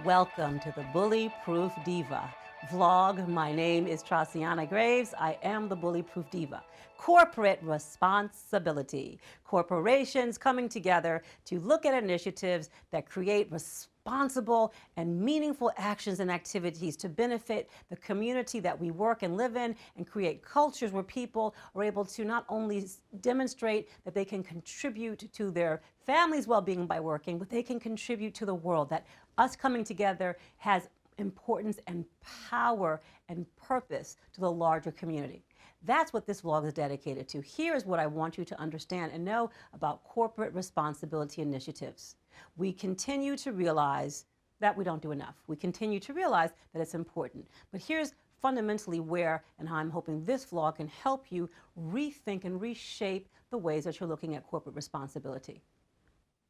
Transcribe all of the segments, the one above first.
Welcome to the Bully Proof Diva vlog. My name is Traciana Graves. I am the Bully Proof Diva. Corporate responsibility. Corporations coming together to look at initiatives that create responsible and meaningful actions and activities to benefit the community that we work and live in, and create cultures where people are able to not only demonstrate that they can contribute to their family's well-being by working, but they can contribute to the world, that us coming together has importance and power and purpose to the larger community. That's what this vlog is dedicated to. Here's what I want you to understand and know about corporate responsibility initiatives. We continue to realize that we don't do enough. We continue to realize that it's important. But here's fundamentally where and how I'm hoping this vlog can help you rethink and reshape the ways that you're looking at corporate responsibility.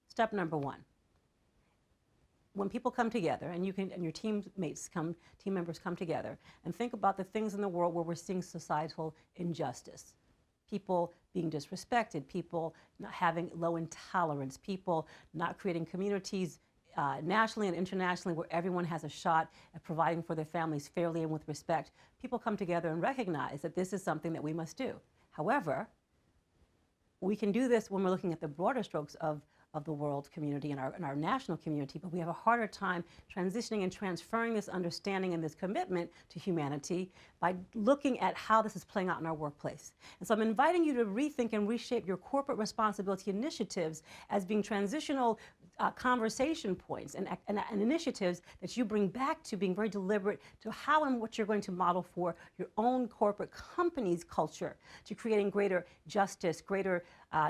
Step number one. When people come together, and your team members come together and think about the things in the world where we're seeing societal injustice, people being disrespected, people not having low intolerance, people not creating communities nationally and internationally where everyone has a shot at providing for their families fairly and with respect, people come together and recognize that this is something that we must do. However, we can do this when we're looking at the broader strokes of the world community and our national community, but we have a harder time transitioning and transferring this understanding and this commitment to humanity by looking at how this is playing out in our workplace. And so I'm inviting you to rethink and reshape your corporate responsibility initiatives as being transitional conversation points and initiatives that you bring back to being very deliberate to how and what you're going to model for your own corporate company's culture, to creating greater justice, greater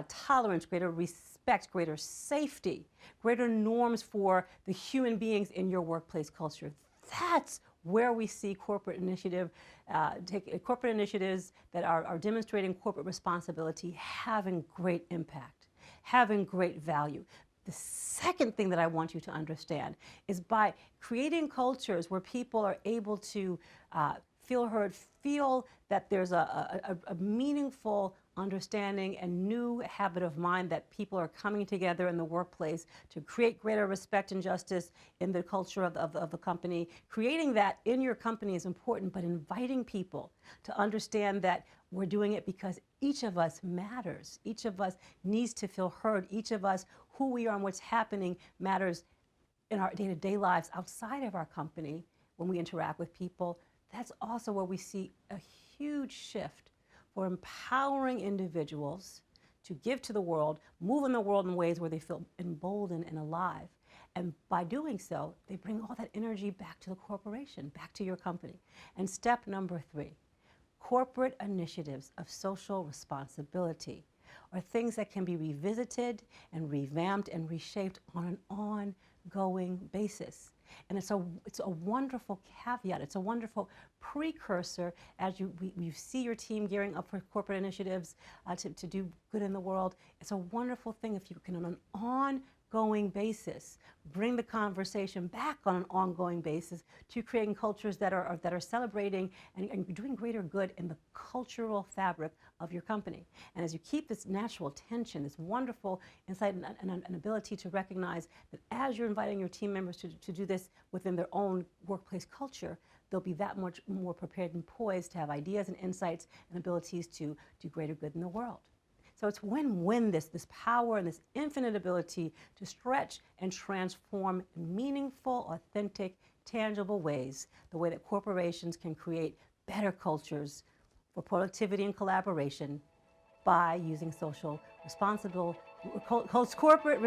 tolerance, greater respect, greater safety, greater norms for the human beings in your workplace culture. That's where we see corporate initiatives that are demonstrating corporate responsibility having great impact, having great value. The second thing that I want you to understand is by creating cultures where people are able to feel heard, feel that there's a meaningful understanding and new habit of mind, that people are coming together in the workplace to create greater respect and justice in the culture of the company. Creating that in your company is important, but inviting people to understand that we're doing it because each of us matters. Each of us needs to feel heard. Each of us, who we are and what's happening, matters in our day-to-day lives outside of our company when we interact with people. That's also where we see a huge shift for empowering individuals to give to the world, move in the world in ways where they feel emboldened and alive. And by doing so, they bring all that energy back to the corporation, back to your company. And step number three, corporate initiatives of social responsibility are things that can be revisited and revamped and reshaped on an ongoing basis. And it's a wonderful caveat. It's a wonderful precursor as you see your team gearing up for corporate initiatives to do good in the world. It's a wonderful thing if you can, on an ongoing basis, bring the conversation back on an ongoing basis to creating cultures that are celebrating and doing greater good in the cultural fabric of your company. And as you keep this natural tension, this wonderful insight and ability to recognize that as you're inviting your team members to do this within their own workplace culture, they'll be that much more prepared and poised to have ideas and insights and abilities to do greater good in the world. So it's win-win, this power and this infinite ability to stretch and transform in meaningful, authentic, tangible ways, the way that corporations can create better cultures for productivity and collaboration by using social responsible corporate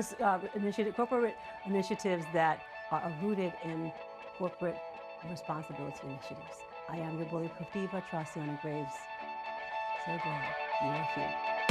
initiatives that are rooted in corporate responsibility initiatives. I am your Bully Proof Diva, Traciana Graves. So glad you are here.